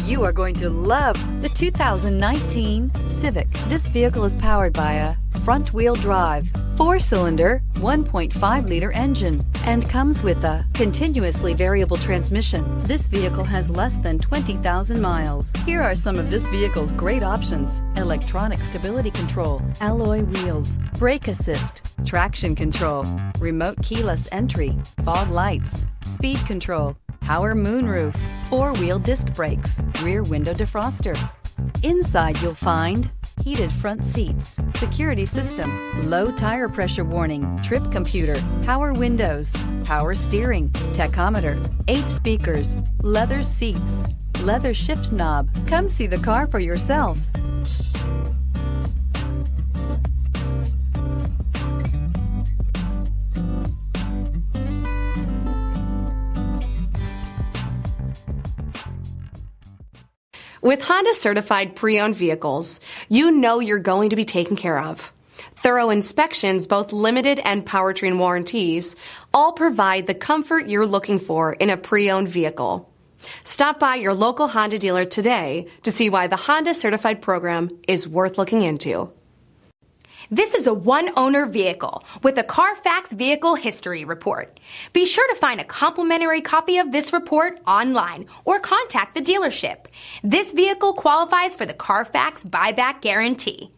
You are going to love the 2019 Civic. This vehicle is powered by a front-wheel drive, 4-cylinder, 1.5-liter engine, and comes with a continuously variable transmission. This vehicle has less than 20,000 miles. Here are some of this vehicle's great options: electronic stability control, alloy wheels, brake assist, traction control, remote keyless entry, fog lights, speed control, power moonroof, 4-wheel disc brakes, rear window defroster. Inside you'll find heated front seats, security system, low tire pressure warning, trip computer, power windows, power steering, tachometer, 8 speakers, leather seats, leather shift knob. Come see the car for yourself. With Honda certified pre-owned vehicles, you know you're going to be taken care of. Thorough inspections, both limited and powertrain warranties, all provide the comfort you're looking for in a pre-owned vehicle. Stop by your local Honda dealer today to see why the Honda certified program is worth looking into. This is a one-owner vehicle with a CARFAX Vehicle History Report. Be sure to find a complimentary copy of this report online or contact the dealership. This vehicle qualifies for the CARFAX Buyback Guarantee.